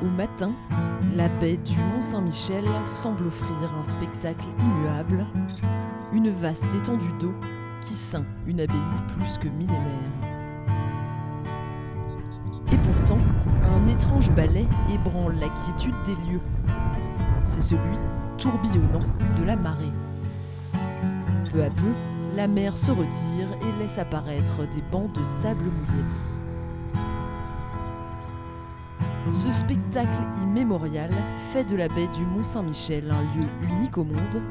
Au matin, la baie du Mont-Saint-Michel semble offrir un spectacle immuable, une vaste étendue d'eau qui ceint une abbaye plus que millénaire. Et pourtant, un étrange balai ébranle la quiétude des lieux. C'est celui, tourbillonnant, de la marée. Peu à peu, la mer se retire et laisse apparaître des bancs de sable mouillé. Ce spectacle immémorial fait de la baie du Mont-Saint-Michel un lieu unique au monde,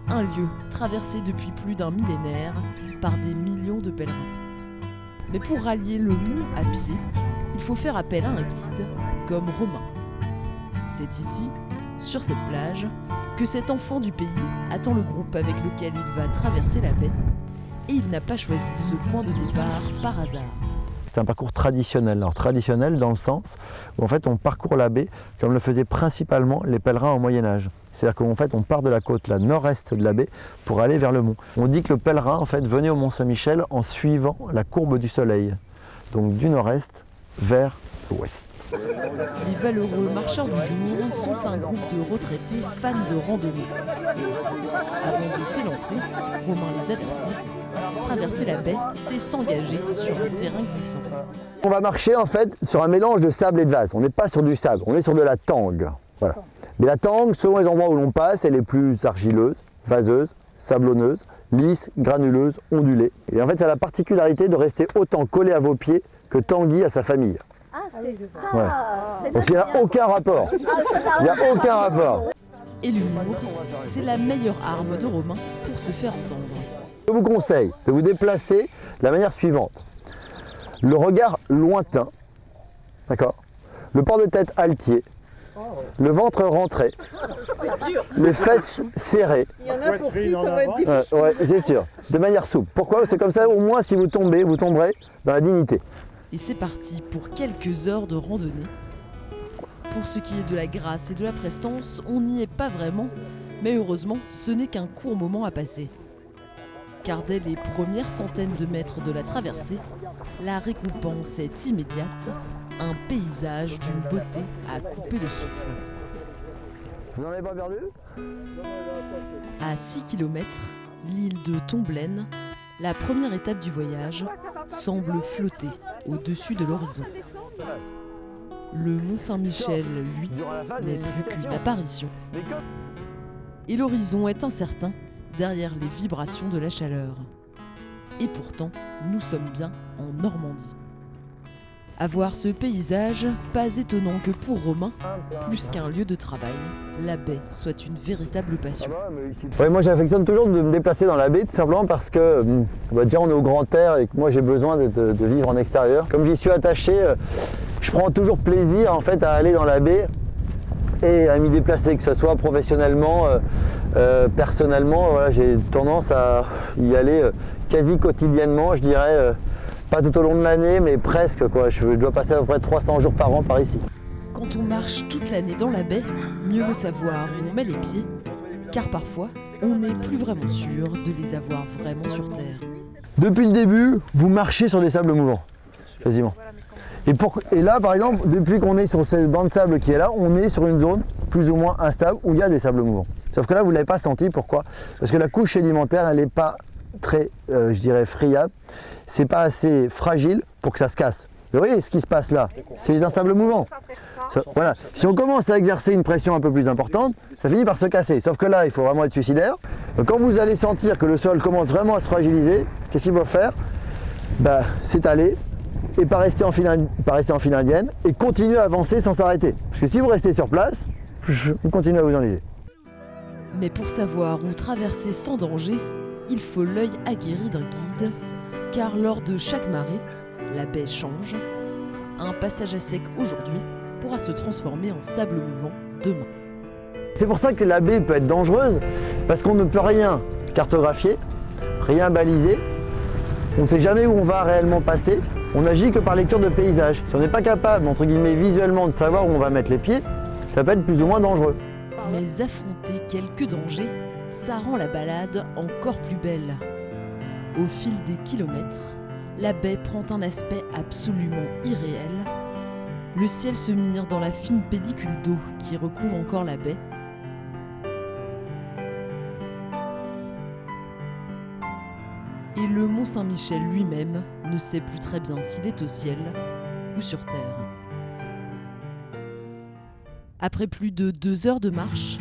un lieu traversé depuis plus d'un millénaire par des millions de pèlerins. Mais pour rallier le mont à pied, il faut faire appel à un guide comme Romain. C'est ici, sur cette plage, que cet enfant du pays attend le groupe avec lequel il va traverser la baie. Et il n'a pas choisi ce point de départ par hasard. C'est un parcours traditionnel. Alors traditionnel dans le sens où en fait on parcourt la baie comme le faisaient principalement les pèlerins au Moyen-Âge. C'est-à-dire qu'en fait on part de la côte la nord-est de la baie pour aller vers le mont. On dit que le pèlerin en fait venait au Mont-Saint-Michel en suivant la courbe du soleil. Donc du nord-est vers l'ouest. Les valeureux marcheurs du jour sont un groupe de retraités fans de randonnée. Avant de s'élancer, Romain les avertit. Traverser la baie, c'est s'engager sur un terrain glissant. On va marcher en fait sur un mélange de sable et de vase. On n'est pas sur du sable, on est sur de la tangue. Voilà. Mais la tangue, selon les endroits où l'on passe, elle est plus argileuse, vaseuse, sablonneuse, lisse, granuleuse, ondulée. Et en fait, ça a la particularité de rester autant collé à vos pieds que Tanguy à sa famille. Ah, c'est ça. Ouais. Donc il n'y a aucun rapport. Il n'y a aucun rapport. Et l'humour, c'est la meilleure arme de Romain pour se faire entendre. Je vous conseille de vous déplacer de la manière suivante. Le regard lointain, d'accord ? Le port de tête altier, le ventre rentré, les fesses serrées. Il y en a pour qui ça va être difficile. Ouais, c'est sûr. De manière souple. Pourquoi ? C'est comme ça, au moins si vous tombez, vous tomberez dans la dignité. Et c'est parti pour quelques heures de randonnée. Pour ce qui est de la grâce et de la prestance, on n'y est pas vraiment, mais heureusement, ce n'est qu'un court moment à passer. Car dès les premières centaines de mètres de la traversée, la récompense est immédiate, un paysage d'une beauté à couper le souffle. Vous n'en avez pas perdu ? À 6 km, l'île de Tomblaine, la première étape du voyage, semble flotter au-dessus de l'horizon. Le Mont-Saint-Michel, lui, n'est plus qu'une apparition. Et l'horizon est incertain derrière les vibrations de la chaleur. Et pourtant, nous sommes bien en Normandie. À voir ce paysage, pas étonnant que pour Romain, plus qu'un lieu de travail, la baie soit une véritable passion. Ouais, moi j'affectionne toujours de me déplacer dans la baie, tout simplement parce que déjà on est au grand air et que moi j'ai besoin de vivre en extérieur. Comme j'y suis attaché, je prends toujours plaisir en fait à aller dans la baie et à m'y déplacer, que ce soit professionnellement, personnellement. Voilà, j'ai tendance à y aller quasi quotidiennement, je dirais. Pas tout au long de l'année, mais presque, quoi. Je dois passer à peu près 300 jours par an par ici. Quand on marche toute l'année dans la baie, mieux vaut savoir où on met les pieds, car parfois, on n'est plus vraiment sûr de les avoir vraiment sur terre. Depuis le début, vous marchez sur des sables mouvants, quasiment. Et là, par exemple, depuis qu'on est sur ce banc de sable qui est là, on est sur une zone plus ou moins instable où il y a des sables mouvants. Sauf que là, vous ne l'avez pas senti, pourquoi ? Parce que la couche sédimentaire, elle n'est pas très, je dirais, friable. C'est pas assez fragile pour que ça se casse. Vous voyez ce qui se passe là, c'est un sable mouvant. Voilà. Si on commence à exercer une pression un peu plus importante, ça finit par se casser. Sauf que là, il faut vraiment être suicidaire. Donc, quand vous allez sentir que le sol commence vraiment à se fragiliser, qu'est-ce qu'il faut faire ? S'étaler et pas rester en file indienne et continuer à avancer sans s'arrêter. Parce que si vous restez sur place, vous continuez à vous enliser. Mais pour savoir où traverser sans danger, il faut l'œil aguerri d'un guide, car lors de chaque marée, la baie change. Un passage à sec aujourd'hui pourra se transformer en sable mouvant demain. C'est pour ça que la baie peut être dangereuse, parce qu'on ne peut rien cartographier, rien baliser. On ne sait jamais où on va réellement passer. On n'agit que par lecture de paysage. Si on n'est pas capable, entre guillemets, visuellement de savoir où on va mettre les pieds, ça peut être plus ou moins dangereux. Mais affronter quelques dangers, ça rend la balade encore plus belle. Au fil des kilomètres, la baie prend un aspect absolument irréel. Le ciel se mire dans la fine pellicule d'eau qui recouvre encore la baie. Et le Mont Saint-Michel lui-même ne sait plus très bien s'il est au ciel ou sur terre. Après plus de 2 heures de marche,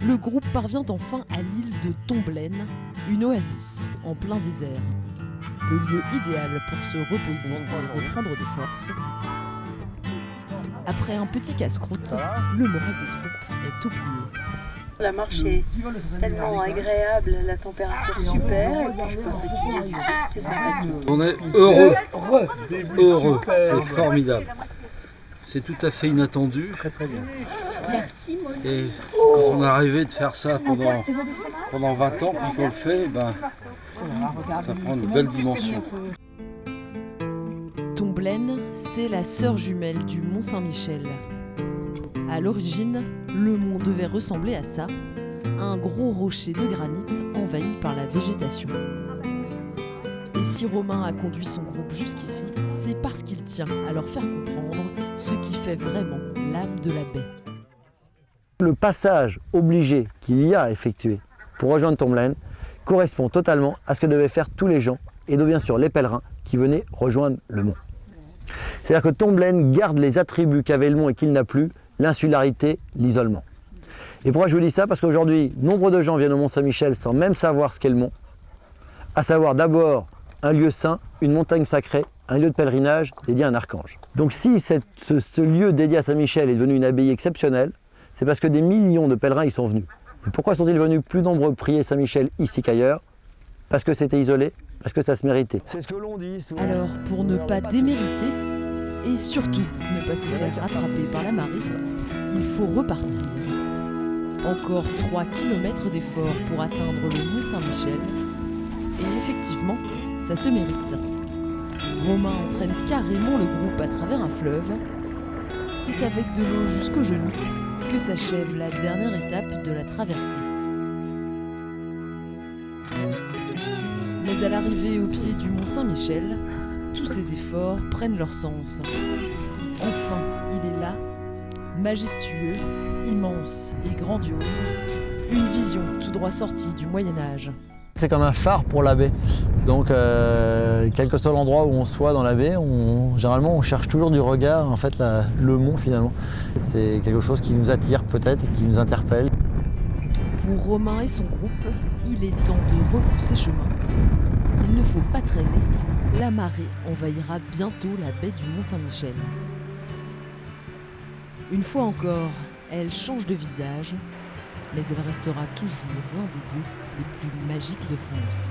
le groupe parvient enfin à l'île de Tomblaine, une oasis en plein désert. Le lieu idéal pour se reposer et reprendre des forces. Après un petit casse-croûte, le moral des troupes est au plus haut. La marche est tellement agréable, la température super, et puis je suis pas fatiguée du tout, c'est sympathique. On est heureux, c'est formidable. C'est tout à fait inattendu. Très bien. Et quand on est arrivé de faire ça pendant 20 ans, puis qu'on le fait, ça prend une belle dimension. Tomblaine, c'est la sœur jumelle du Mont Saint-Michel. À l'origine, le mont devait ressembler à ça, un gros rocher de granit envahi par la végétation. Et si Romain a conduit son groupe jusqu'ici, c'est parce qu'il tient à leur faire comprendre ce qui fait vraiment l'âme de la baie. Le passage obligé qu'il y a à effectuer pour rejoindre Tomblaine correspond totalement à ce que devaient faire tous les gens et bien sûr les pèlerins qui venaient rejoindre le mont. C'est-à-dire que Tomblaine garde les attributs qu'avait le mont et qu'il n'a plus, l'insularité, l'isolement. Et pourquoi je vous dis ça? Parce qu'aujourd'hui, nombre de gens viennent au Mont Saint-Michel sans même savoir ce qu'est le mont, à savoir d'abord un lieu saint, une montagne sacrée, un lieu de pèlerinage dédié à un archange. Donc si ce lieu dédié à Saint-Michel est devenu une abbaye exceptionnelle, c'est parce que des millions de pèlerins y sont venus. Et pourquoi sont-ils venus plus nombreux prier Saint-Michel ici qu'ailleurs? Parce que c'était isolé, parce que ça se méritait. C'est ce que l'on dit souvent. Alors, pour ne pas démériter, et surtout ne pas se faire rattraper par la marée, il faut repartir. Encore 3 km d'effort pour atteindre le Mont Saint-Michel. Et effectivement, ça se mérite. Romain entraîne carrément le groupe à travers un fleuve. C'est avec de l'eau jusqu'aux genoux que s'achève la dernière étape de la traversée. Mais à l'arrivée au pied du Mont Saint-Michel, tous ces efforts prennent leur sens. Enfin, il est là, majestueux, immense et grandiose, une vision tout droit sortie du Moyen-Âge. C'est comme un phare pour la baie. Donc, quel que soit l'endroit où on soit dans la baie, généralement on cherche toujours du regard, en fait, le mont finalement. C'est quelque chose qui nous attire peut-être et qui nous interpelle. Pour Romain et son groupe, il est temps de rebrousser chemin. Il ne faut pas traîner, la marée envahira bientôt la baie du Mont Saint-Michel. Une fois encore, elle change de visage, mais elle restera toujours l'un des lieux les plus magiques de France.